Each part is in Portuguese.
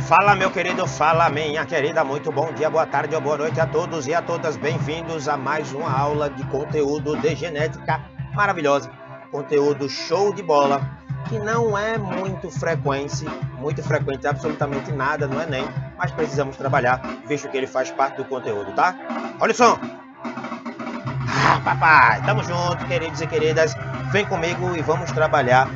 Fala, meu querido, fala, minha querida, muito bom dia, boa tarde ou boa noite a todos e a todas. Bem-vindos a mais uma aula de conteúdo de genética maravilhosa. Conteúdo show de bola, que não é muito frequente absolutamente nada no Enem, mas precisamos trabalhar, visto que ele faz parte do conteúdo, tá? Olha o som! Papai, tamo junto, queridos e queridas. Vem comigo e vamos trabalhar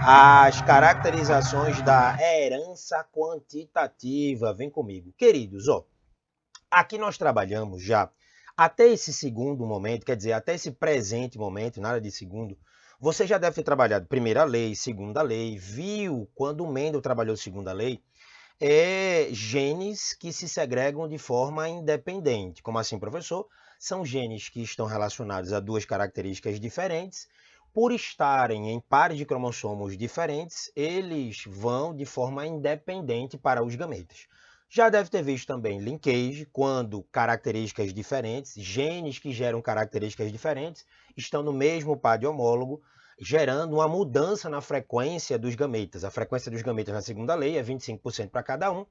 as caracterizações da herança quantitativa. Vem comigo. Queridos, ó, aqui nós trabalhamos já até esse segundo momento, quer dizer, até esse presente momento, nada de segundo. Você já deve ter trabalhado primeira lei, segunda lei, viu quando o Mendel trabalhou segunda lei, genes que se segregam de forma independente. Como assim, professor? São genes que estão relacionados a duas características diferentes. Por estarem em pares de cromossomos diferentes, eles vão de forma independente para os gametas. Já deve ter visto também linkage, quando características diferentes, genes que geram características diferentes, estão no mesmo par de homólogo, gerando uma mudança na frequência dos gametas. A frequência dos gametas na segunda lei é 25% para cada um.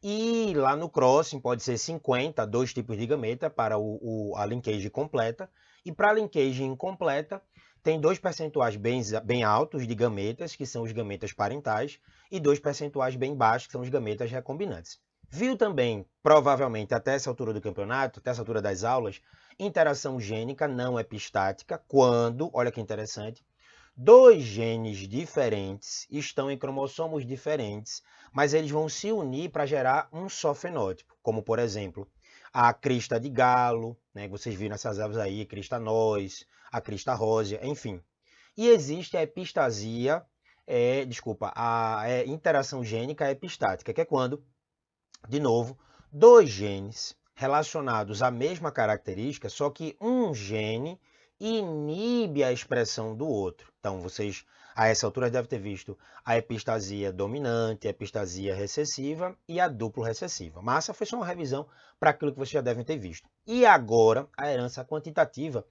E lá no crossing pode ser 50, dois tipos de gameta para a linkage completa. E para a linkage incompleta, tem dois percentuais bem altos de gametas, que são os gametas parentais, e dois percentuais bem baixos, que são os gametas recombinantes. Viu também, provavelmente até essa altura do campeonato, até essa altura das aulas, interação gênica não epistática, quando, olha que interessante, dois genes diferentes estão em cromossomos diferentes, mas eles vão se unir para gerar um só fenótipo, como, por exemplo, a crista de galo, né, vocês viram essas aves aí, crista noz, a crista rósea, enfim. E existe a epistasia, a interação gênica epistática, que é quando, de novo, dois genes relacionados à mesma característica, só que um gene inibe a expressão do outro. Então, vocês, a essa altura, devem ter visto a epistasia dominante, a epistasia recessiva e a duplo recessiva. Mas essa foi só uma revisão para aquilo que vocês já devem ter visto. E agora, a herança quantitativa,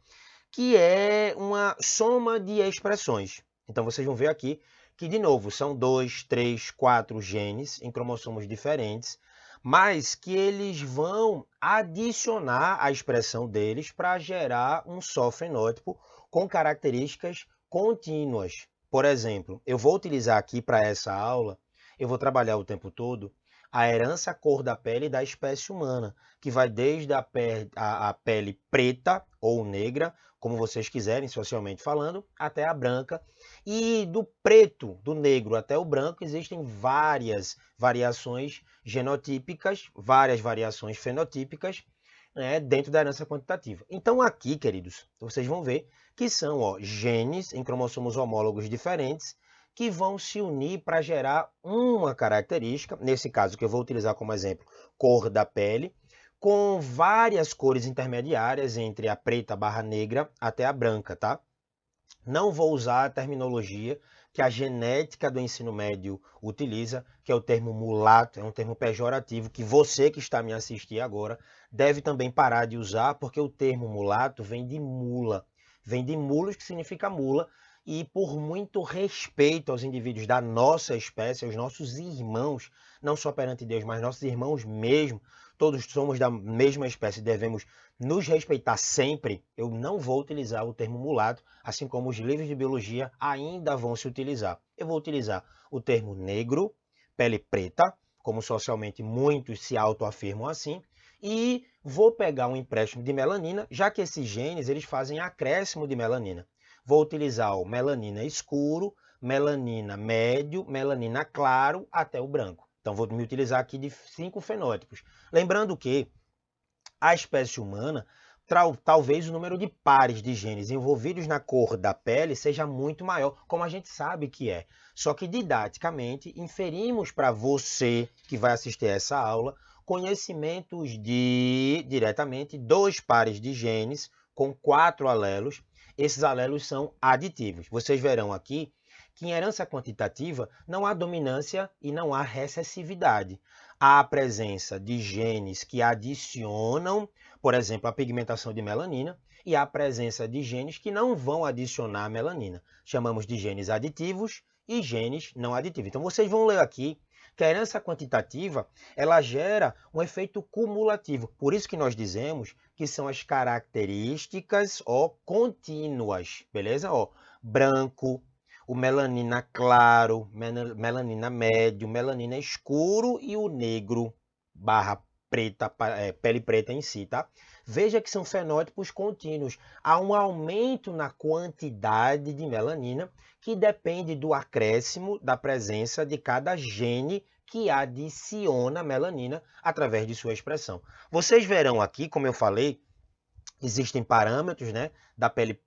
que é uma soma de expressões. Então, vocês vão ver aqui que, de novo, são 2, 3, 4 genes em cromossomos diferentes, mas que eles vão adicionar a expressão deles para gerar um só fenótipo com características contínuas. Por exemplo, eu vou utilizar aqui para essa aula, eu vou trabalhar o tempo todo a herança cor da pele da espécie humana, que vai desde a pele preta ou negra, como vocês quiserem, socialmente falando, até a branca. E do preto, do negro até o branco, existem várias variações genotípicas, várias variações fenotípicas, né, dentro da herança quantitativa. Então aqui, queridos, vocês vão ver que são genes em cromossomos homólogos diferentes que vão se unir para gerar uma característica, nesse caso que eu vou utilizar como exemplo, cor da pele, com várias cores intermediárias entre a preta barra negra até a branca, tá? Não vou usar a terminologia que a genética do ensino médio utiliza, que é o termo mulato, é um termo pejorativo que você que está me assistindo agora deve também parar de usar, porque o termo mulato vem de mula, vem de mulos, que significa mula, e por muito respeito aos indivíduos da nossa espécie, aos nossos irmãos, não só perante Deus, mas nossos irmãos mesmo, todos somos da mesma espécie, devemos nos respeitar sempre. Eu não vou utilizar o termo mulato, assim como os livros de biologia ainda vão se utilizar. Eu vou utilizar o termo negro, pele preta, como socialmente muitos se autoafirmam assim, e vou pegar um empréstimo de melanina, já que esses genes eles fazem acréscimo de melanina. Vou utilizar o melanina escuro, melanina médio, melanina claro, até o branco. Então vou me utilizar aqui de 5 fenótipos. Lembrando que a espécie humana, talvez o número de pares de genes envolvidos na cor da pele seja muito maior, como a gente sabe que é. Só que didaticamente inferimos para você que vai assistir essa aula conhecimentos de diretamente 2 pares de genes com 4 alelos. Esses alelos são aditivos. Vocês verão aqui que em herança quantitativa não há dominância e não há recessividade. Há a presença de genes que adicionam, por exemplo, a pigmentação de melanina, e há a presença de genes que não vão adicionar a melanina. Chamamos de genes aditivos e genes não aditivos. Então vocês vão ler aqui que a herança quantitativa, ela gera um efeito cumulativo. Por isso que nós dizemos que são as características, ó, contínuas, beleza? Ó, branco, o melanina claro, melanina médio, melanina escuro e o negro barra preta, pele preta em si, tá? Veja que são fenótipos contínuos. Há um aumento na quantidade de melanina que depende do acréscimo da presença de cada gene que adiciona melanina através de sua expressão. Vocês verão aqui, como eu falei, existem parâmetros, né, da pele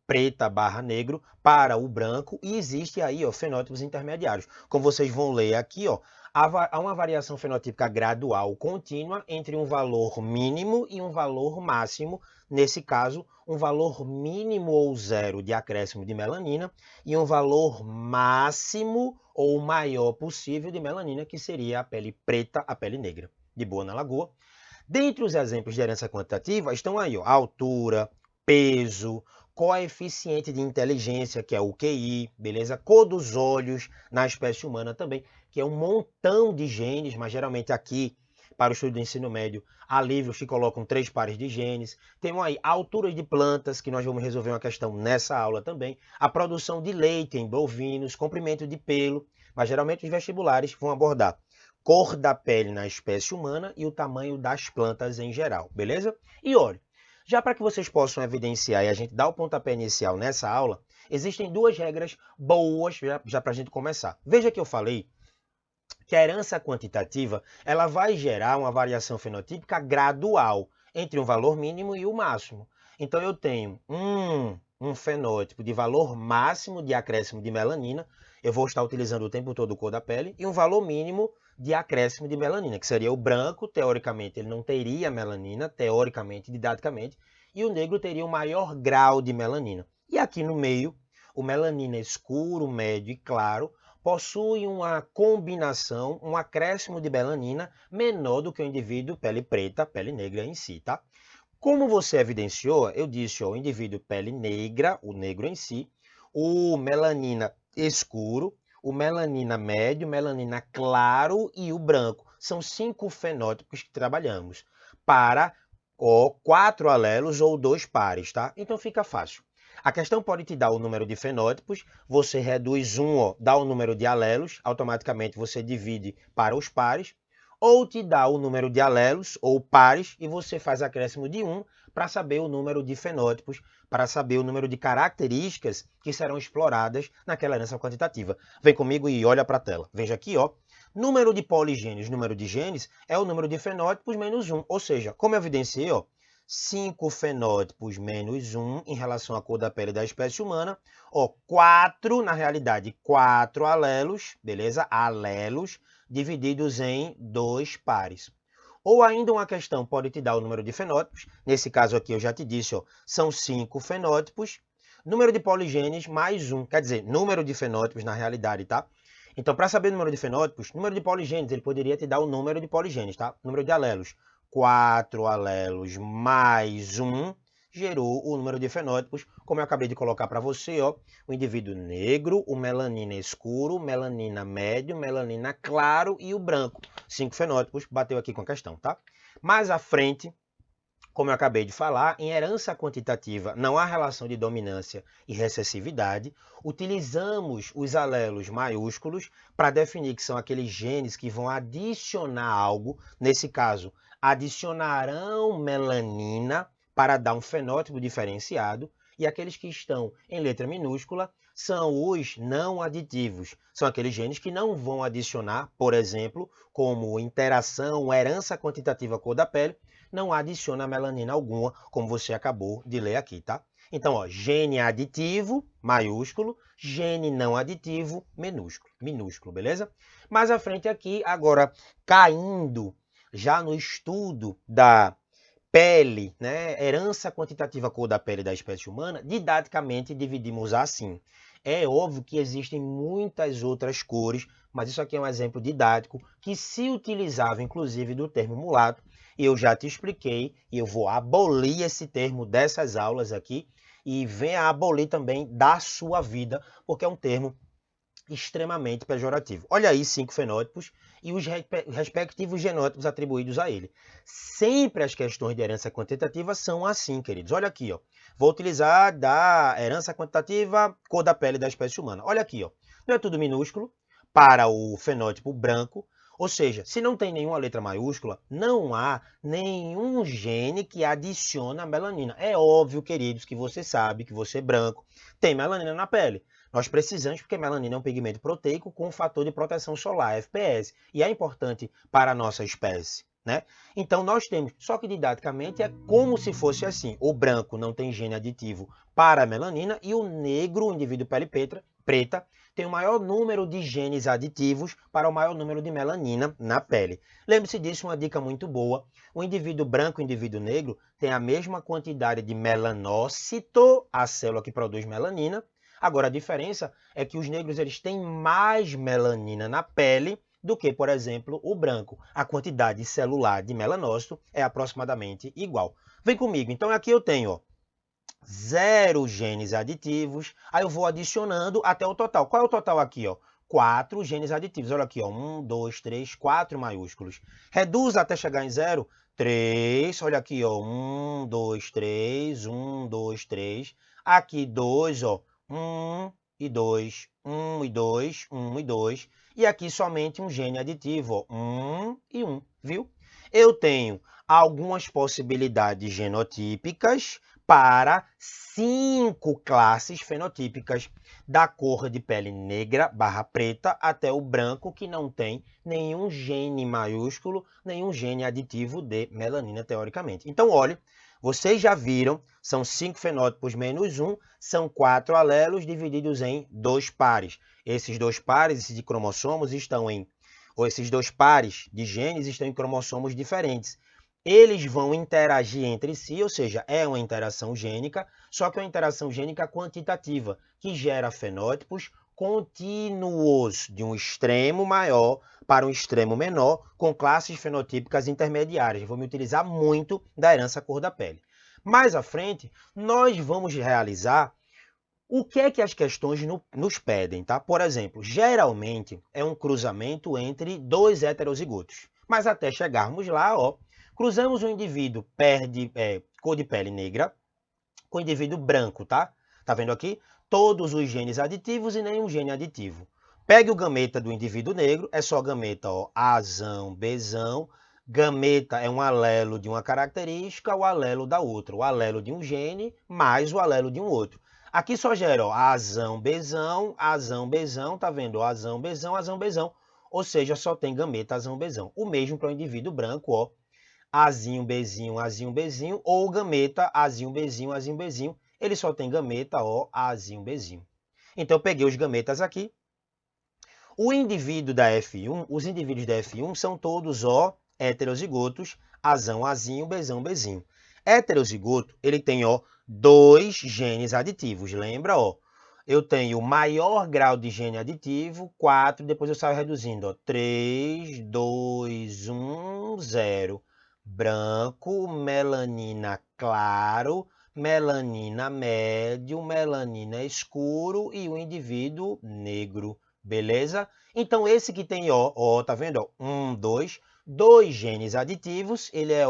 preta barra negro para o branco e existe aí, ó, fenótipos intermediários. Como vocês vão ler aqui, ó, há uma variação fenotípica gradual contínua entre um valor mínimo e um valor máximo, nesse caso, um valor mínimo ou zero de acréscimo de melanina e um valor máximo ou maior possível de melanina, que seria a pele preta, a pele negra. De boa na lagoa. Dentre os exemplos de herança quantitativa estão aí, ó, altura, peso, coeficiente de inteligência, que é o QI, beleza? Cor dos olhos na espécie humana também, que é um montão de genes, mas geralmente aqui, para o estudo do ensino médio, há livros que colocam 3 pares de genes. Temos aí alturas de plantas, que nós vamos resolver uma questão nessa aula também. A produção de leite em bovinos, comprimento de pelo, mas geralmente os vestibulares vão abordar cor da pele na espécie humana e o tamanho das plantas em geral, beleza? E olha, já para que vocês possam evidenciar e a gente dar o pontapé inicial nessa aula, existem 2 regras boas já para a gente começar. Veja que eu falei que a herança quantitativa ela vai gerar uma variação fenotípica gradual entre um valor mínimo e o máximo. Então eu tenho um fenótipo de valor máximo de acréscimo de melanina, eu vou estar utilizando o tempo todo cor da pele, e um valor mínimo de acréscimo de melanina, que seria o branco, teoricamente ele não teria melanina, teoricamente, didaticamente, e o negro teria o maior grau de melanina. E aqui no meio, o melanina escuro, médio e claro possui uma combinação, um acréscimo de melanina menor do que o indivíduo pele preta, pele negra em si, tá? Como você evidenciou, eu disse, ó, o indivíduo pele negra, o negro em si, o melanina escuro, o melanina médio, melanina claro e o branco. São 5 fenótipos que trabalhamos para 4 alelos ou 2 pares, tá? Então fica fácil. A questão pode te dar o número de fenótipos, você reduz dá o número de alelos, automaticamente você divide para os pares, ou te dá o número de alelos ou pares e você faz acréscimo de 1 para saber o número de fenótipos, para saber o número de características que serão exploradas naquela herança quantitativa. Vem comigo e olha para a tela. Veja aqui, ó. Número de poligênios, número de genes, é o número de fenótipos menos 1. Ou seja, como eu evidenciei, ó, 5 fenótipos menos 1 em relação à cor da pele da espécie humana. Ó, 4, na realidade, 4 alelos, beleza? Alelos divididos em 2 pares. Ou ainda uma questão pode te dar o número de fenótipos. Nesse caso aqui eu já te disse, ó, são 5 fenótipos. Número de poligenes mais 1, quer dizer, número de fenótipos na realidade, tá? Então, para saber o número de fenótipos, número de poligenes, ele poderia te dar o número de poligenes, tá? Número de alelos. 4 alelos mais 1 gerou o número de fenótipos, como eu acabei de colocar para você, ó, o indivíduo negro, o melanina escuro, melanina médio, melanina claro e o branco. 5 fenótipos, bateu aqui com a questão, tá? Mais à frente, como eu acabei de falar, em herança quantitativa não há relação de dominância e recessividade. Utilizamos os alelos maiúsculos para definir que são aqueles genes que vão adicionar algo, nesse caso, adicionarão melanina para dar um fenótipo diferenciado, e aqueles que estão em letra minúscula são os não aditivos. São aqueles genes que não vão adicionar, por exemplo, como interação, herança quantitativa cor da pele, não adiciona melanina alguma, como você acabou de ler aqui, tá? Então, ó, gene aditivo, maiúsculo, gene não aditivo, minúsculo, beleza? Mais à frente aqui, agora, caindo já no estudo da pele, né, herança quantitativa cor da pele da espécie humana, didaticamente dividimos assim. É óbvio que existem muitas outras cores, mas isso aqui é um exemplo didático que se utilizava inclusive do termo mulato, e eu já te expliquei, e eu vou abolir esse termo dessas aulas aqui, e venha abolir também da sua vida, porque é um termo extremamente pejorativo. Olha aí 5 fenótipos, e os respectivos genótipos atribuídos a ele. Sempre as questões de herança quantitativa são assim, queridos. Olha aqui, ó. Vou utilizar da herança quantitativa cor da pele da espécie humana. Olha aqui, ó. Não é tudo minúsculo para o fenótipo branco, ou seja, se não tem nenhuma letra maiúscula, não há nenhum gene que adiciona a melanina. É óbvio, queridos, que você sabe que você branco tem melanina na pele. Nós precisamos, porque melanina é um pigmento proteico com um fator de proteção solar, FPS, e é importante para a nossa espécie, né? Então nós temos, só que didaticamente é como se fosse assim, o branco não tem gene aditivo para a melanina e o negro, o indivíduo pele preta, tem o maior número de genes aditivos para o maior número de melanina na pele. Lembre-se disso, uma dica muito boa. O indivíduo branco e o indivíduo negro têm a mesma quantidade de melanócito, a célula que produz melanina. Agora, a diferença é que os negros eles têm mais melanina na pele do que, por exemplo, o branco. A quantidade celular de melanócito é aproximadamente igual. Vem comigo. Então, aqui eu tenho, ó, 0 genes aditivos, aí eu vou adicionando até o total. Qual é o total aqui, ó? 4 genes aditivos. Olha aqui, ó, 1, 2, 3, 4 maiúsculos. Reduz até chegar em 0, 3. Olha aqui, ó, 1, 2, 3, 1, 2, 3. Aqui 2, ó, 1 e 2, 1 e 2, 1 e 2. E aqui somente um gene aditivo, ó, 1 e 1, viu? Eu tenho algumas possibilidades genotípicas para 5 classes fenotípicas, da cor de pele negra / preta até o branco, que não tem nenhum gene maiúsculo, nenhum gene aditivo de melanina, teoricamente. Então, olhe, vocês já viram, são 5 fenótipos menos 1, são 4 alelos divididos em 2 pares. Esses 2 pares de cromossomos estão em, ou esses 2 pares de genes estão em cromossomos diferentes. Eles vão interagir entre si, ou seja, é uma interação gênica, só que é uma interação gênica quantitativa, que gera fenótipos contínuos de um extremo maior para um extremo menor, com classes fenotípicas intermediárias. Vou me utilizar muito da herança cor da pele. Mais à frente, nós vamos realizar o que é que as questões nos pedem, tá? Por exemplo, geralmente é um cruzamento entre 2 heterozigotos. Mas até chegarmos lá, ó, cruzamos um indivíduo cor de pele negra com o indivíduo branco, tá? Tá vendo aqui? Todos os genes aditivos e nenhum gene aditivo. Pegue o gameta do indivíduo negro, é só gameta, ó, Azão, Bzão. Gameta é um alelo de uma característica, o alelo da outra. O alelo de um gene mais o alelo de um outro. Aqui só gera, ó, Azão, Bzão, tá vendo? Azão, Bzão. Ou seja, só tem gameta, Azão, Bzão. O mesmo para o indivíduo branco, ó. Azinho, Bzinho, ou gameta, Azinho, Bzinho, ele só tem gameta, ó, Azinho, Bzinho. Então, eu peguei os gametas aqui. O indivíduo da F1, os indivíduos da F1 são todos, ó, heterozigotos, Azão, Azinho, Bzinho. Heterozigoto, ele tem, ó, 2 genes aditivos, lembra, ó? Eu tenho o maior grau de gene aditivo, 4, depois eu saio reduzindo, ó, 3, 2, 1, 0. Branco, melanina claro, melanina médio, melanina escuro e o indivíduo negro, beleza? Então, esse que tem ó, tá vendo? 1, 2 genes aditivos, ele é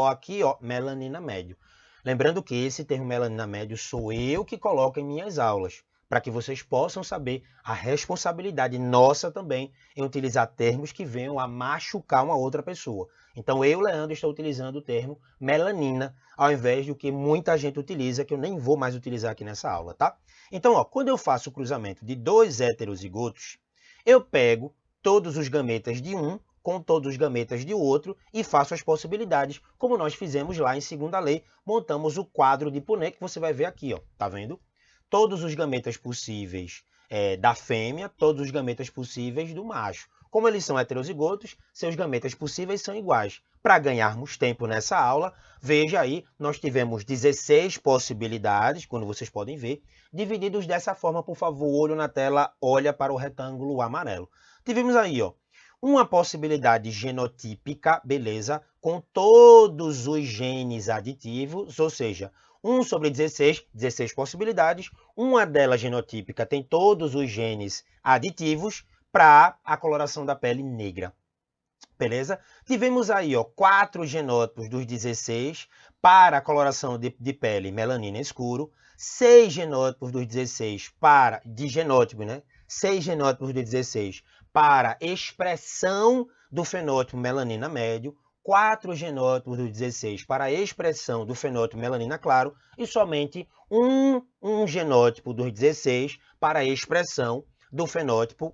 aqui, ó, melanina médio. Lembrando que esse termo melanina médio sou eu que coloco em minhas aulas, para que vocês possam saber a responsabilidade nossa também em utilizar termos que venham a machucar uma outra pessoa. Então, eu, Leandro, estou utilizando o termo melanina, ao invés do que muita gente utiliza, que eu nem vou mais utilizar aqui nessa aula, tá? Então, ó, quando eu faço o cruzamento de 2 heterozigotos, eu pego todos os gametas de um com todos os gametas de outro e faço as possibilidades, como nós fizemos lá em segunda lei, montamos o quadro de Punnett, que você vai ver aqui, ó, tá vendo? Todos os gametas possíveis da fêmea, todos os gametas possíveis do macho. Como eles são heterozigotos, seus gametas possíveis são iguais. Para ganharmos tempo nessa aula, veja aí, nós tivemos 16 possibilidades, quando vocês podem ver, divididos dessa forma, por favor, olho na tela, olha para o retângulo amarelo. Tivemos aí, ó, uma possibilidade genotípica, beleza, com todos os genes aditivos, ou seja, 1 sobre 16, 16 possibilidades, uma delas genotípica tem todos os genes aditivos, para a coloração da pele negra. Beleza? Tivemos aí, ó, 4 genótipos dos 16 para a coloração de pele melanina escuro, 6 genótipos dos 16 de genótipo, né? 6 genótipos dos 16 para expressão do fenótipo melanina médio, 4 genótipos dos 16 para a expressão do fenótipo melanina claro e somente um genótipo dos 16 para a expressão do fenótipo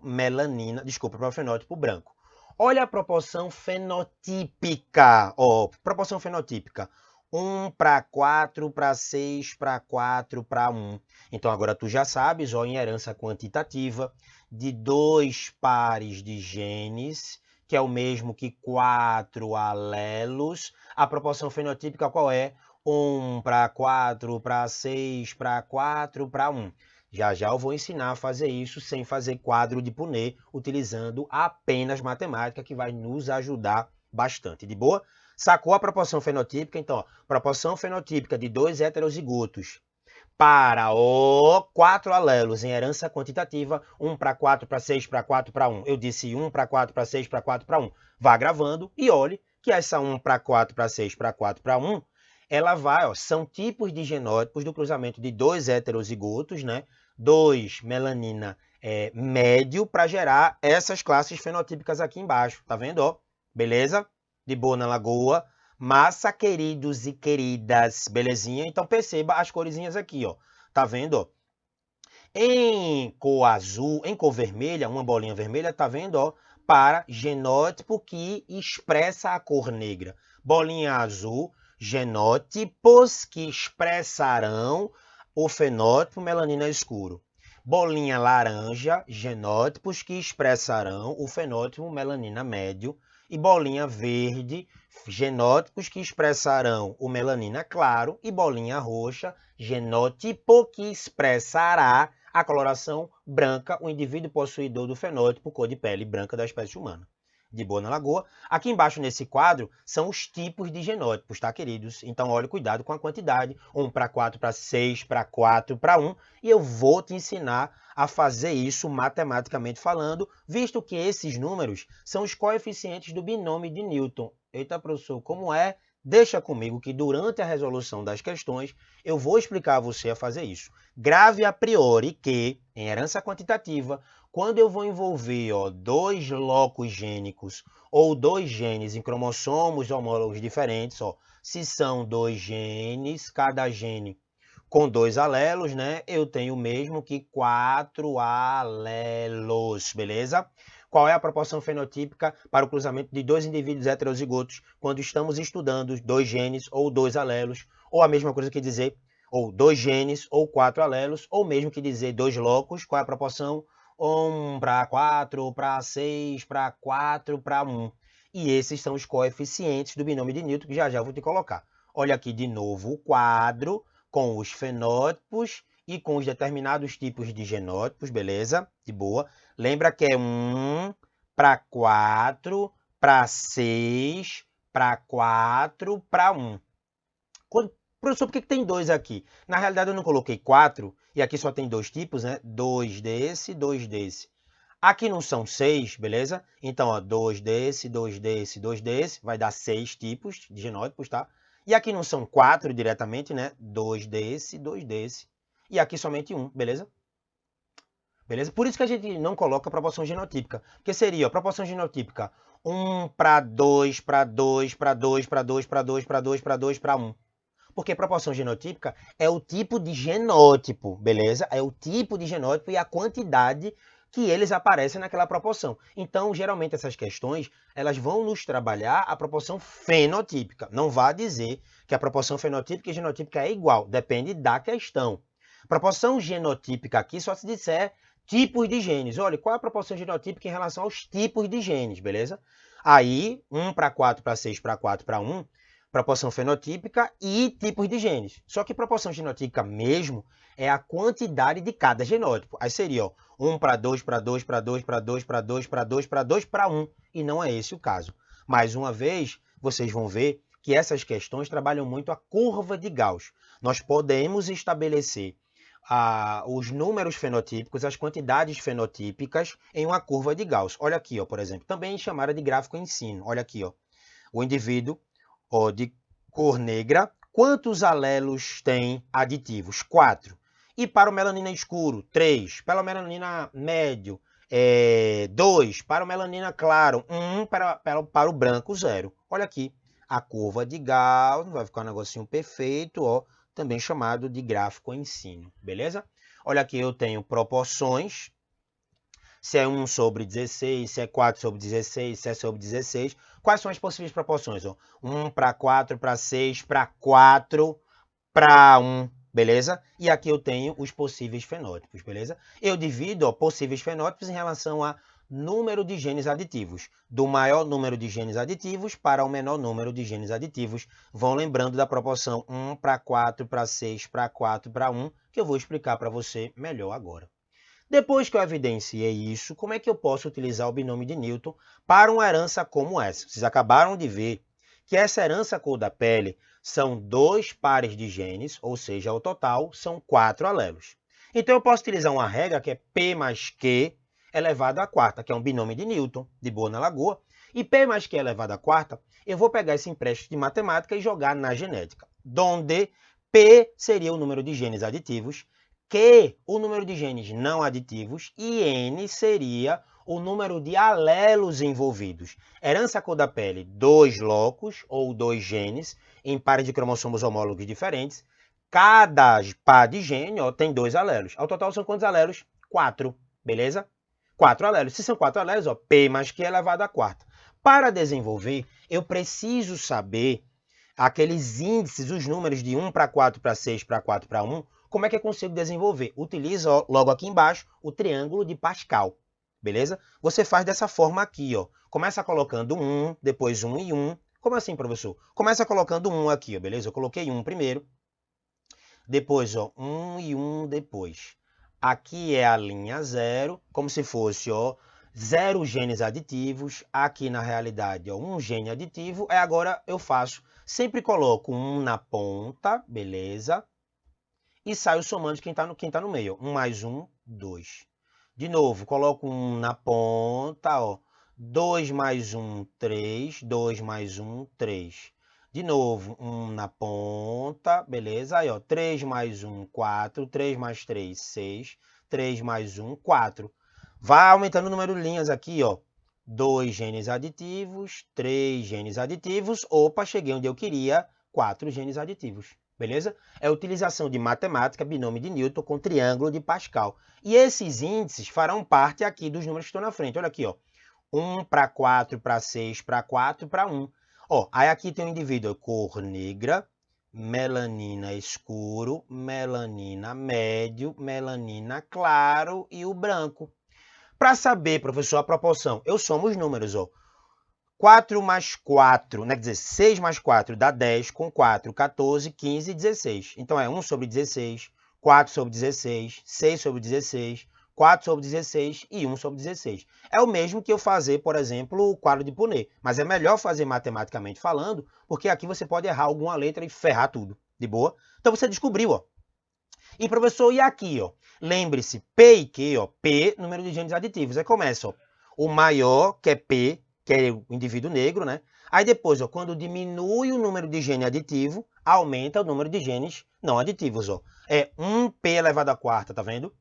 para o fenótipo branco. Olha a proporção fenotípica. Ó, proporção fenotípica. 1 para 4 para 6 para 4 para 1. Então, agora tu já sabes, ó, em herança quantitativa, de 2 pares de genes, que é o mesmo que 4 alelos, a proporção fenotípica qual é? 1 para 4 para 6 para 4 para 1. Já já eu vou ensinar a fazer isso sem fazer quadro de Punnett, utilizando apenas matemática, que vai nos ajudar bastante. De boa? Sacou a proporção fenotípica? Então, ó, proporção fenotípica de 2 heterozigotos para 4 alelos em herança quantitativa, 1 para 4 para 6 para 4 para 1. Eu disse 1 para 4 para 6 para 4 para 1. Vá gravando e olhe que essa 1 para 4 para 6 para 4 para 1, ela vai, ó, são tipos de genótipos do cruzamento de 2 heterozigotos, né? 2 melanina médio para gerar essas classes fenotípicas aqui embaixo, tá vendo, ó? Beleza? De boa na lagoa. Massa, queridos e queridas, belezinha? Então perceba as coresinhas aqui, ó. Tá vendo, ó? Em cor azul, em cor vermelha, uma bolinha vermelha, tá vendo, ó? Para genótipo que expressa a cor negra. Bolinha azul, genótipos que expressarão o fenótipo melanina escuro. Bolinha laranja, genótipos que expressarão o fenótipo melanina médio. E bolinha verde, genótipos que expressarão o melanina claro. E bolinha roxa, genótipo que expressará a coloração branca, o indivíduo possuidor do fenótipo cor de pele branca da espécie humana. De boa na lagoa. Aqui embaixo nesse quadro são os tipos de genótipos, tá, queridos? Então, olhe, cuidado com a quantidade. 1 para 4 para 6 para 4 para 1. E eu vou te ensinar a fazer isso matematicamente falando, visto que esses números são os coeficientes do binômio de Newton. Eita, professor, como é? Deixa comigo que durante a resolução das questões eu vou explicar a você a fazer isso. Grave a priori que, em herança quantitativa, quando eu vou envolver, ó, 2 locos gênicos ou 2 genes em cromossomos homólogos diferentes, ó, se são 2 genes, cada gene com 2 alelos, né? Eu tenho o mesmo que 4 alelos, beleza? Qual é a proporção fenotípica para o cruzamento de 2 indivíduos heterozigotos quando estamos estudando 2 genes ou 2 alelos, ou a mesma coisa que dizer, ou 2 genes ou 4 alelos, ou mesmo que dizer 2 locos, qual é a proporção? 1 para 4 para 6 para 4 para 1. E esses são os coeficientes do binômio de Newton, que já já vou te colocar. Olha aqui de novo o quadro com os fenótipos e com os determinados tipos de genótipos, beleza? De boa. Lembra que é 1 para 4 para 6 para 4 para 1. Professor, por que tem 2 aqui? Na realidade, eu não coloquei 4, e aqui só tem 2 tipos, né? 2 desse, 2 desse. Aqui não são 6, beleza? Então, ó, 2 desse, 2 desse, 2 desse, vai dar 6 tipos de genótipos, tá? E aqui não são 4 diretamente, né? 2 desse, 2 desse. E aqui somente 1, beleza? Beleza? Por isso que a gente não coloca a proporção genotípica. Porque seria, ó, proporção genotípica 1 para 2, para 2, para 2, para 2, para 2, para 2, para 2, para 1. Porque proporção genotípica é o tipo de genótipo, beleza? É o tipo de genótipo e a quantidade que eles aparecem naquela proporção. Então, geralmente, essas questões, elas vão nos trabalhar a proporção fenotípica. Não vá dizer que a proporção fenotípica e genotípica é igual, depende da questão. Proporção genotípica aqui só se disser tipos de genes. Olha, qual é a proporção genotípica em relação aos tipos de genes, beleza? Aí, 1 para 4 para 6 para 4 para 1, proporção fenotípica e tipos de genes. Só que proporção genotípica mesmo é a quantidade de cada genótipo. Aí seria, ó, 1 para 2 para 2 para 2 para 2 para 2 para 2 para 2 para 1. E não é esse o caso. Mais uma vez, vocês vão ver que essas questões trabalham muito a curva de Gauss. Nós podemos estabelecer os números fenotípicos, as quantidades fenotípicas em uma curva de Gauss. Olha aqui, ó, por exemplo, também chamada de gráfico ensino. Olha aqui, ó, o indivíduo de cor negra, quantos alelos tem aditivos? 4. E para o melanina escuro, 3. Para o melanina médio, 2. Para o melanina claro, 1. Para o branco, 0. Olha aqui, a curva de Gauss, vai ficar um negocinho perfeito, ó, também chamado de gráfico ensino, beleza? Olha aqui, eu tenho proporções, se é 1 sobre 16, se é 4 sobre 16, se é sobre 16. Quais são as possíveis proporções? 1 para 4, para 6, para 4, para 1, beleza? E aqui eu tenho os possíveis fenótipos, beleza? Eu divido possíveis fenótipos em relação a número de genes aditivos, do maior número de genes aditivos para o menor número de genes aditivos. Vão lembrando da proporção 1 para 4, para 6, para 4, para 1, que eu vou explicar para você melhor agora. Depois que eu evidenciei isso, como é que eu posso utilizar o binômio de Newton para uma herança como essa? Vocês acabaram de ver que essa herança cor da pele são 2 pares de genes, ou seja, ao total são 4 alelos. Então eu posso utilizar uma regra que é P mais Q elevado à quarta, que é um binômio de Newton, de boa na lagoa. E P mais Q elevado à quarta, eu vou pegar esse empréstimo de matemática e jogar na genética, onde P seria o número de genes aditivos, Q, o número de genes não aditivos, e N seria o número de alelos envolvidos. Herança cor da pele, 2 locos ou 2 genes em pares de cromossomos homólogos diferentes. Cada par de gene tem 2 alelos. Ao total são quantos alelos? 4, beleza? 4 alelos. Se são 4 alelos, P mais Q elevado à quarta. Para desenvolver, eu preciso saber aqueles índices, os números de 1 para 4 para 6 para 4 para 1. Como é que eu consigo desenvolver? Utiliza logo aqui embaixo o triângulo de Pascal, beleza? Você faz dessa forma aqui, ó. Começa colocando 1, depois 1 e 1. Como assim, professor? Começa colocando 1 aqui, ó, beleza? Eu coloquei 1 primeiro. Depois, ó, 1 e 1 depois. Aqui é a linha 0, como se fosse, ó, 0 genes aditivos. Aqui, na realidade, ó, 1 gene aditivo. Aí agora eu faço, sempre coloco 1 na ponta, beleza? E saio somando quem tá no meio. 1 mais 1, 2. De novo, coloco 1 na ponta, ó. 2 mais 1, 3. 2 mais 1, 3. De novo, 1 na ponta, beleza? Aí, ó, 3 mais 1, 4. 3 mais 3, 6. 3 mais 1, 4. Vai aumentando o número de linhas aqui, ó. 2 genes aditivos, 3 genes aditivos. Opa, cheguei onde eu queria, 4 genes aditivos. Beleza? É a utilização de matemática, binômio de Newton com triângulo de Pascal. E esses índices farão parte aqui dos números que estão na frente. Olha aqui, ó. 1 para 4, para 6, para 4, para 1. Ó, aí aqui tem um indivíduo cor negra, melanina escuro, melanina médio, melanina claro e o branco. Para saber, professor, a proporção, eu somo os números, ó. 4 mais 4, né? Quer dizer, 6 mais 4 dá 10, com 4, 14, 15 e 16. Então é 1 sobre 16, 4 sobre 16, 6 sobre 16, 4 sobre 16 e 1 sobre 16. É o mesmo que eu fazer, por exemplo, o quadro de Punnett. Mas é melhor fazer matematicamente falando, porque aqui você pode errar alguma letra e ferrar tudo, de boa? Então você descobriu, ó. E professor, e aqui, ó? Lembre-se, P e Q, ó. P, número de genes aditivos. Aí começa, ó. O maior, que é P, que é o indivíduo negro, né? Aí depois, ó, quando diminui o número de gene aditivo, aumenta o número de genes não aditivos, ó. É 1P elevado à quarta, tá vendo?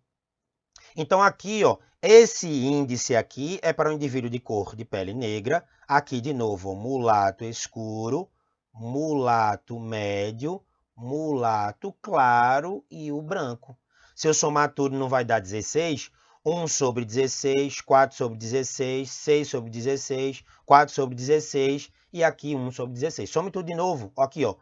Então aqui, ó, esse índice aqui é para o indivíduo de cor de pele negra. Aqui, de novo, ó, mulato escuro, mulato médio, mulato claro e o branco. Se eu somar tudo, não vai dar 16. 1 sobre 16, 4 sobre 16, 6 sobre 16, 4 sobre 16 e aqui 1 sobre 16. Some tudo de novo. Aqui, ó.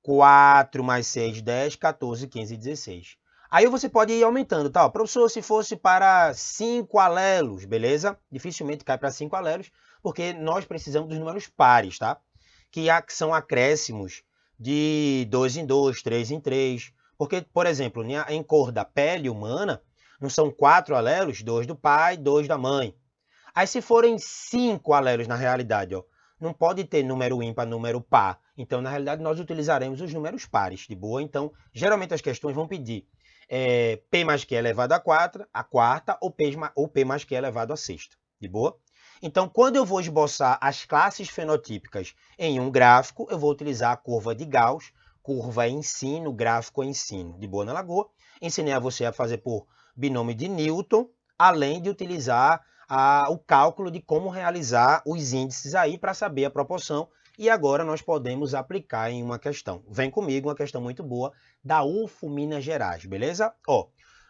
4 mais 6, 10, 14, 15 e 16. Aí você pode ir aumentando, tá? Professor, se fosse para 5 alelos, beleza? Dificilmente cai para 5 alelos, porque nós precisamos dos números pares, tá? Que são acréscimos de 2 em 2, 3 em 3. Porque, por exemplo, em cor da pele humana, não são 4 alelos, 2 do pai, 2 da mãe. Aí se forem 5 alelos na realidade, ó, não pode ter número ímpar, número par. Então, na realidade, nós utilizaremos os números pares, de boa. Então, geralmente as questões vão pedir P mais Q elevado a quarta, ou P mais Q elevado a sexta. De boa? Então, quando eu vou esboçar as classes fenotípicas em um gráfico, eu vou utilizar a curva de Gauss, curva ensino, gráfico ensino. De boa na lagoa. Ensinei a você a fazer por binômio de Newton, além de utilizar o cálculo de como realizar os índices aí para saber a proporção. E agora nós podemos aplicar em uma questão. Vem comigo, uma questão muito boa da UFO Minas Gerais, beleza? Ó,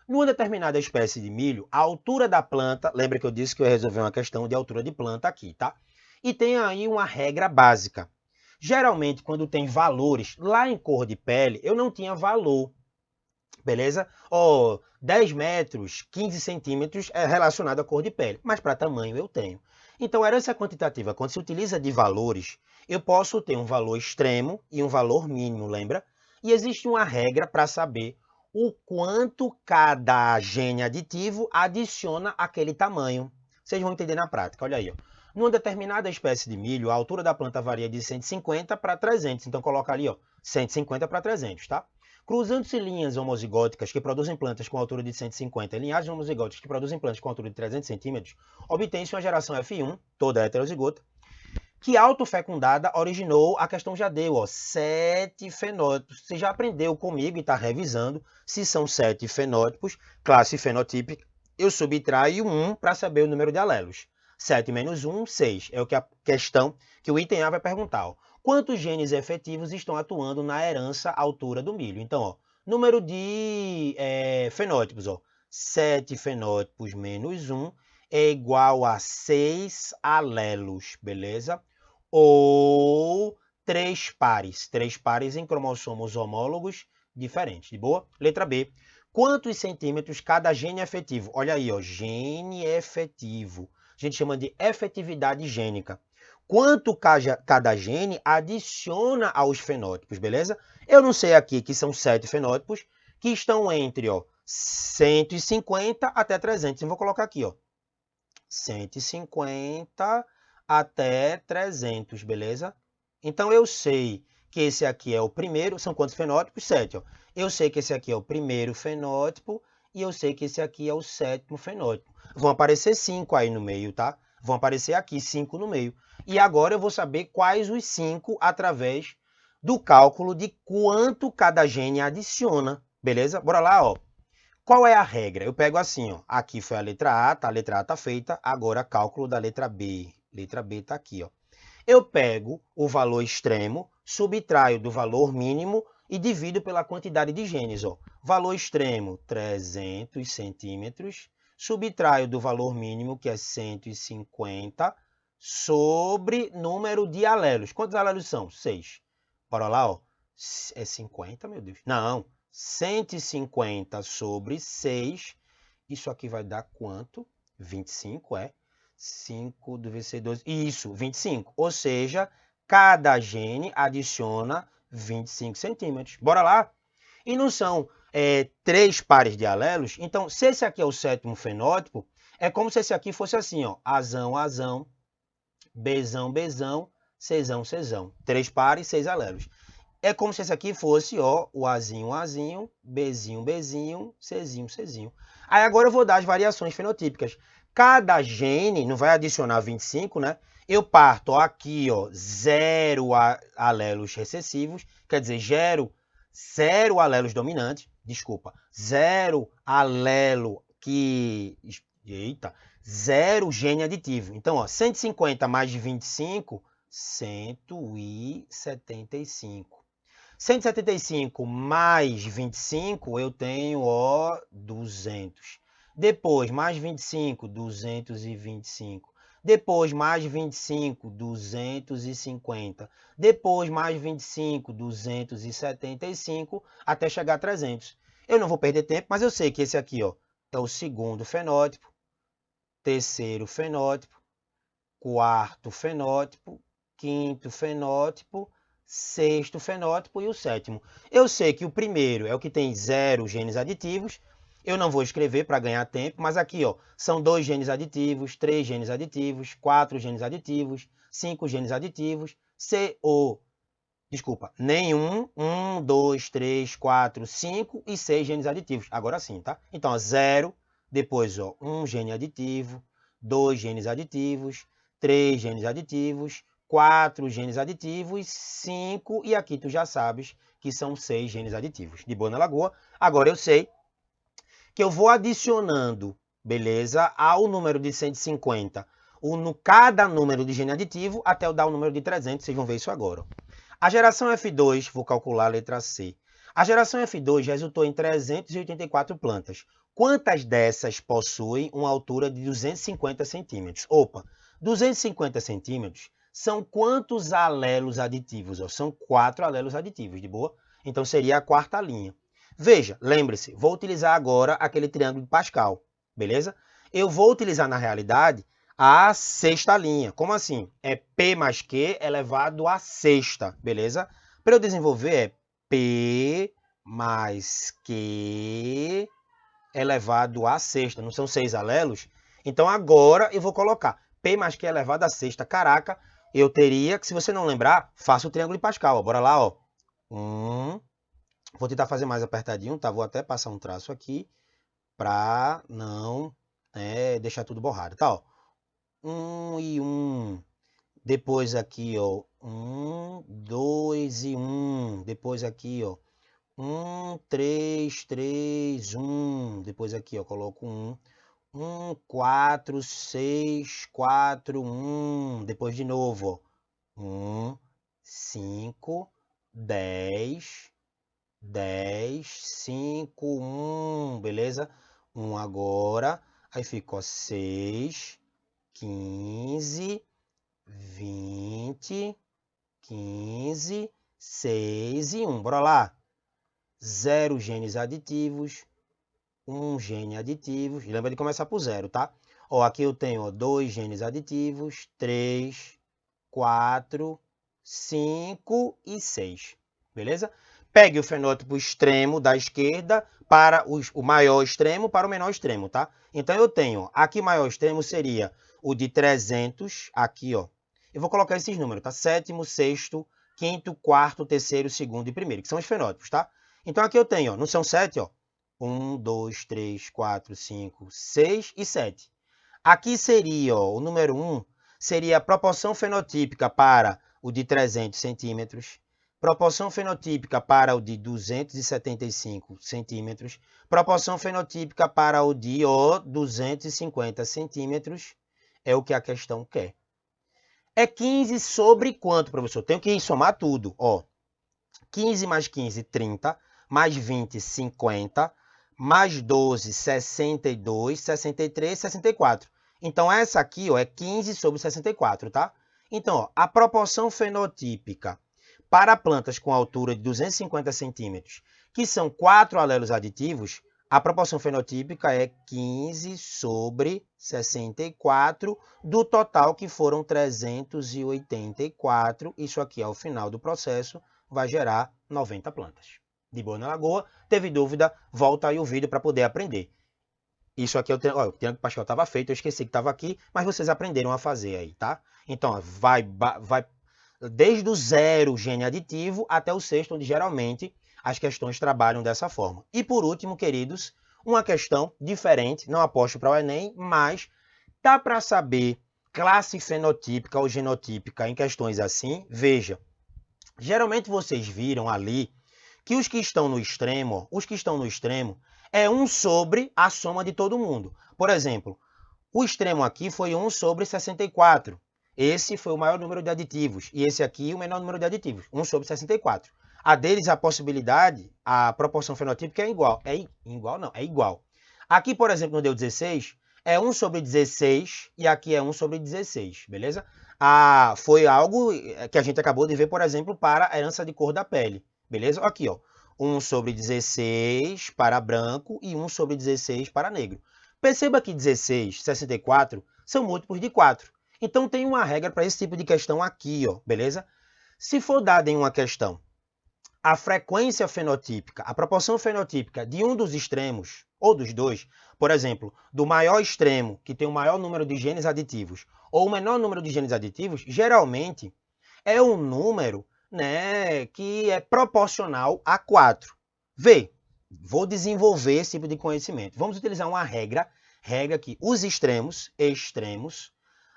numa determinada espécie de milho, a altura da planta, lembra que eu disse que eu ia resolver uma questão de altura de planta aqui, tá? E tem aí uma regra básica. Geralmente, quando tem valores lá em cor de pele, eu não tinha valor, beleza? Ó, 10 metros, 15 centímetros é relacionado à cor de pele, mas para tamanho eu tenho. Então, a herança quantitativa, quando se utiliza de valores, eu posso ter um valor extremo e um valor mínimo, lembra? E existe uma regra para saber o quanto cada gene aditivo adiciona aquele tamanho. Vocês vão entender na prática, olha aí. Ó. Numa determinada espécie de milho, a altura da planta varia de 150 para 300. Então, coloca ali, ó, 150 para 300, tá? Cruzando-se linhas homozigóticas que produzem plantas com altura de 150 e linhagens homozigóticas que produzem plantas com altura de 300 centímetros, obtém-se uma geração F1, toda heterozigota, que autofecundada originou, a questão já deu, ó, 7 fenótipos. Você já aprendeu comigo e está revisando se são 7 fenótipos, classe fenotípica. Eu subtraio 1 para saber o número de alelos. 7 menos 1, 6. É o que a questão que o item A vai perguntar. Ó. Quantos genes efetivos estão atuando na herança altura do milho? Então, ó, número de fenótipos. Ó, 7 fenótipos menos 1 é igual a 6 alelos, beleza? Ou 3 pares em cromossomos homólogos diferentes, de boa? Letra B. Quantos centímetros cada gene efetivo? Olha aí, ó, gene efetivo. A gente chama de efetividade gênica. Quanto cada gene adiciona aos fenótipos, beleza? Eu não sei aqui que são 7 fenótipos que estão entre, ó, 150 até 300. Eu vou colocar aqui, ó, 150 até 300, beleza? Então, eu sei que esse aqui é o primeiro, são quantos fenótipos? 7, ó. Eu sei que esse aqui é o primeiro fenótipo e eu sei que esse aqui é o sétimo fenótipo. Vão aparecer 5 aí no meio, tá? Vão aparecer aqui 5 no meio. E agora eu vou saber quais os 5 através do cálculo de quanto cada gene adiciona, beleza? Bora lá, ó. Qual é a regra? Eu pego assim, ó. Aqui foi a letra A, tá? A letra A tá feita. Agora, cálculo da letra B. Letra B tá aqui, ó. Eu pego o valor extremo, subtraio do valor mínimo e divido pela quantidade de genes, ó. Valor extremo, 300 centímetros. Subtraio do valor mínimo, que é 150, sobre número de alelos. Quantos alelos são? 6. Bora lá, ó. É 50, meu Deus? Não. 150 sobre 6, isso aqui vai dar quanto? 25, é? 5 deve ser 12, isso, 25. Ou seja, cada gene adiciona 25 centímetros. Bora lá? E não são 3 pares de alelos? Então, se esse aqui é o sétimo fenótipo, é como se esse aqui fosse assim, ó, Azão, Azão, Bzão, Bzão, Czão, Czão. 3 pares, 6 alelos. É como se esse aqui fosse, ó, o Azinho, Azinho, Bzinho, Bzinho, Czinho, Czinho. Aí agora eu vou dar as variações fenotípicas. Cada gene, não vai adicionar 25, né? Eu parto ó, aqui, ó, 0 alelos recessivos, quer dizer, 0 alelos dominantes, desculpa, 0 alelo que... Eita, 0 gene aditivo. Então, ó, 150 mais 25, 175. 175 mais 25, eu tenho, ó, 200. Depois, mais 25, 225. Depois, mais 25, 250. Depois, mais 25, 275, até chegar a 300. Eu não vou perder tempo, mas eu sei que esse aqui, ó, é o segundo fenótipo, terceiro fenótipo, quarto fenótipo, quinto fenótipo, sexto fenótipo e o sétimo. Eu sei que o primeiro é o que tem 0 genes aditivos. Eu não vou escrever para ganhar tempo, mas aqui ó, são 2 genes aditivos, 3 genes aditivos, 4 genes aditivos, 5 genes aditivos, CO Desculpa, nenhum, 1, 2, 3, 4, 5 e 6 genes aditivos. Agora sim, tá? Então, 0, depois, ó, 1 gene aditivo, 2 genes aditivos, 3 genes aditivos, 4 genes aditivos, 5, e aqui tu já sabes que são 6 genes aditivos. De boa na lagoa. Agora eu sei que eu vou adicionando, beleza, ao número de 150, cada número de gene aditivo, até eu dar o número de 300, vocês vão ver isso agora. A geração F2, vou calcular a letra C. A geração F2 resultou em 384 plantas. Quantas dessas possuem uma altura de 250 centímetros? Opa, 250 centímetros são quantos alelos aditivos? São 4 alelos aditivos, de boa? Então seria a quarta linha. Veja, lembre-se, vou utilizar agora aquele triângulo de Pascal, beleza? Eu vou utilizar na realidade a sexta linha. Como assim? É P mais Q elevado à sexta, beleza? Para eu desenvolver é P mais Q elevado à sexta. Não são 6 alelos? Então agora eu vou colocar P mais Q elevado à sexta. Caraca, eu teria que, se você não lembrar, faça o triângulo de Pascal. Ó. Bora lá, ó. Vou tentar fazer mais apertadinho, tá? Vou até passar um traço aqui para não deixar tudo borrado, tá? Ó. 1 e 1. Depois aqui, ó. 1, 2 e 1. Depois aqui, ó. 1, 3, 3, 1. Depois aqui, ó. Coloco 1. 1, 4, 6, 4, 1. Depois de novo, ó. 1, 5, 10. 10, 5, 1, beleza? 1 agora, aí ficou 6, 15, 20, 15, 6 e 1. Bora lá. 0 genes aditivos, 1 gene aditivo. Lembra de começar por 0, tá? Ó, aqui eu tenho 2 genes aditivos, 3, 4, 5 e 6, beleza? Pegue o fenótipo extremo da esquerda para o maior extremo para o menor extremo, tá? Então eu tenho, aqui o maior extremo seria o de 300, aqui, ó. Eu vou colocar esses números, tá? Sétimo, sexto, quinto, quarto, terceiro, segundo e primeiro, que são os fenótipos, tá? Então aqui eu tenho, ó, não são 7, ó. 1, 2, 3, 4, 5, 6 e 7. Aqui seria, ó, o número 1 seria a proporção fenotípica para o de 300 centímetros, proporção fenotípica para o de 275 centímetros, proporção fenotípica para o de 250 centímetros, é o que a questão quer. É 15 sobre quanto, professor? Tenho que somar tudo. Ó, 15 mais 15, 30, mais 20, 50, mais 12, 62, 63, 64. Então, essa aqui, ó, é 15 sobre 64, tá? Então, ó, a proporção fenotípica para plantas com altura de 250 centímetros, que são 4 alelos aditivos, a proporção fenotípica é 15 sobre 64, do total que foram 384. Isso aqui, ao final do processo, vai gerar 90 plantas. De boa na lagoa, teve dúvida, volta aí o vídeo para poder aprender. Isso aqui, o triângulo Pascal estava feito, eu esqueci que estava aqui, mas vocês aprenderam a fazer aí, tá? Então, vai desde o 0 gene aditivo até o sexto, onde geralmente as questões trabalham dessa forma. E por último, queridos, uma questão diferente, não aposto para o Enem, mas dá para saber classe fenotípica ou genotípica em questões assim? Veja, geralmente vocês viram ali que os que estão no extremo, é 1 sobre a soma de todo mundo. Por exemplo, o extremo aqui foi 1 sobre 64. Esse foi o maior número de aditivos. E esse aqui o menor número de aditivos, 1 sobre 64. A deles, a possibilidade, a proporção fenotípica é igual. É igual. Aqui, por exemplo, no deu 16, é 1 sobre 16 e aqui é 1 sobre 16, beleza? Foi algo que a gente acabou de ver, por exemplo, para a herança de cor da pele, beleza? Aqui, ó, 1 sobre 16 para branco e 1 sobre 16 para negro. Perceba que 16 e 64 são múltiplos de 4. Então tem uma regra para esse tipo de questão aqui, ó, beleza? Se for dada em uma questão a frequência fenotípica, a proporção fenotípica de um dos extremos, ou dos dois, por exemplo, do maior extremo, que tem o maior número de genes aditivos, ou o menor número de genes aditivos, geralmente é um número né, que é proporcional a 4. Vê, vou desenvolver esse tipo de conhecimento. Vamos utilizar uma regra que os extremos,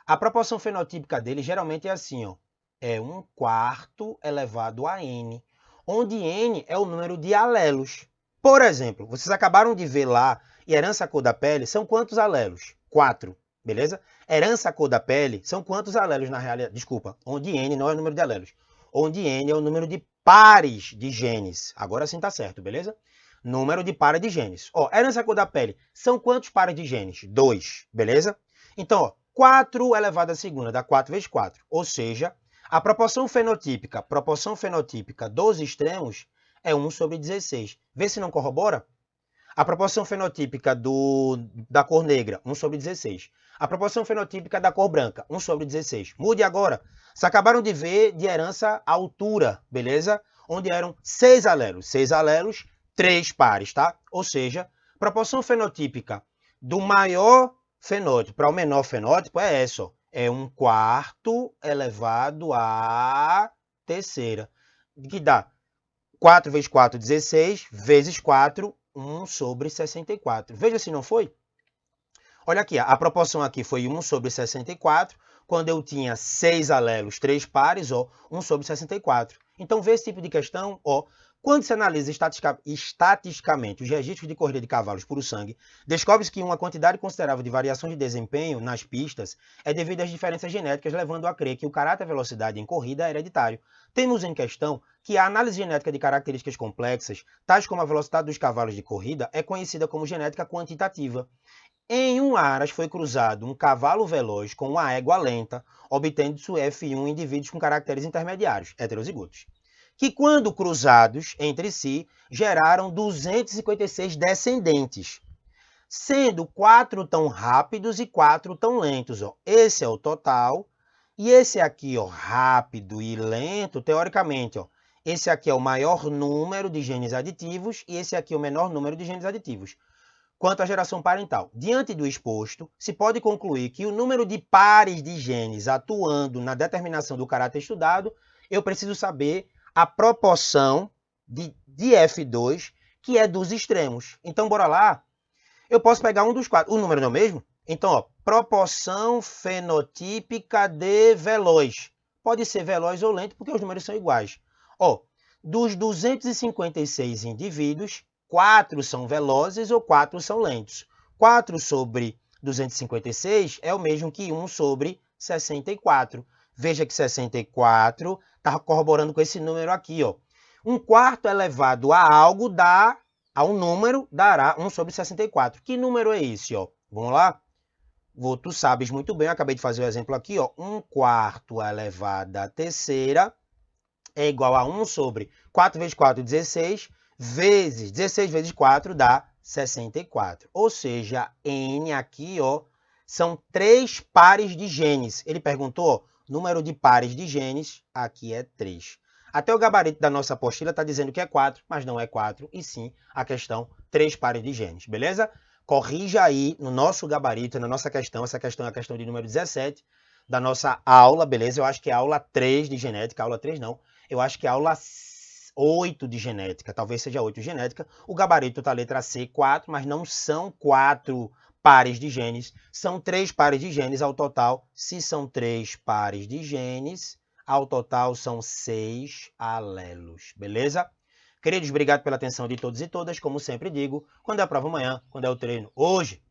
a proporção fenotípica dele geralmente é assim, ó, é 1/4 elevado a n, onde n é o número de alelos. Por exemplo, vocês acabaram de ver lá, herança cor da pele, são quantos alelos? 4, beleza? Herança cor da pele, são quantos alelos na realidade? Desculpa, onde n não é o número de alelos, onde n é o número de pares de genes. Agora sim tá certo, beleza? Número de pares de genes. Ó, herança cor da pele, são quantos pares de genes? 2, beleza? Então, ó, 4 elevado à segunda dá 4 vezes 4, ou seja, a proporção fenotípica dos extremos é 1 sobre 16. Vê se não corrobora. A proporção fenotípica da cor negra, 1 sobre 16. A proporção fenotípica da cor branca, 1 sobre 16. Mude agora. Vocês acabaram de ver de herança a altura, beleza? Onde eram 6 alelos. 6 alelos, 3 pares, tá? Ou seja, proporção fenotípica do maior fenótipo para o menor fenótipo é essa, ó. É 1/4 elevado à terceira. Que dá 4 vezes 4, 16, vezes 4, 1 sobre 64. Veja se não foi. Olha aqui, a proporção aqui foi 1 sobre 64, quando eu tinha 6 alelos, 3 pares, ó, 1 sobre 64. Então, vê esse tipo de questão, ó, quando se analisa estatisticamente os registros de corrida de cavalos puro sangue, descobre-se que uma quantidade considerável de variações de desempenho nas pistas é devido às diferenças genéticas, levando a crer que o caráter velocidade em corrida é hereditário. Temos em questão que a análise genética de características complexas, tais como a velocidade dos cavalos de corrida, é conhecida como genética quantitativa. Em um aras foi cruzado um cavalo veloz com uma égua lenta, obtendo-se o F1 indivíduos com caracteres intermediários, heterozigotos, que quando cruzados entre si, geraram 256 descendentes, sendo 4 tão rápidos e 4 tão lentos. Ó. Esse é o total, e esse aqui, ó, rápido e lento, teoricamente, ó, esse aqui é o maior número de genes aditivos e esse aqui é o menor número de genes aditivos. Quanto à geração parental, diante do exposto, se pode concluir que o número de pares de genes atuando na determinação do caráter estudado, eu preciso saber a proporção de F2, que é dos extremos. Então, bora lá. Eu posso pegar um dos quatro. O número não é o mesmo? Então, ó, proporção fenotípica de veloz. Pode ser veloz ou lento, porque os números são iguais. Ó, dos 256 indivíduos, 4 são velozes ou 4 são lentos. 4 sobre 256 é o mesmo que 1 sobre 64. Veja que 64 está corroborando com esse número aqui, ó. 1/4 elevado a algo dá a um número, dará 1 sobre 64. Que número é esse, ó? Vamos lá? Tu sabes muito bem, eu acabei de fazer o exemplo aqui, ó. 1/4 elevado à terceira é igual a 1 sobre 4 vezes 4, 16, vezes 16 vezes 4 dá 64. Ou seja, N aqui, ó, são 3 pares de genes. Ele perguntou, número de pares de genes, aqui é 3. Até o gabarito da nossa apostila está dizendo que é 4, mas não é 4, e sim a questão 3 pares de genes, beleza? Corrija aí no nosso gabarito, na nossa questão, essa questão é a questão de número 17 da nossa aula, beleza? Eu acho que é a aula 3 de genética, aula 3 não, eu acho que é a aula 8 de genética, talvez seja 8 de genética. O gabarito está a letra C, 4, mas não são 4 pares de genes, são 3 pares de genes ao total. Se são 3 pares de genes, ao total são 6 alelos, beleza? Queridos, obrigado pela atenção de todos e todas. Como sempre digo, quando é a prova amanhã, quando é o treino hoje.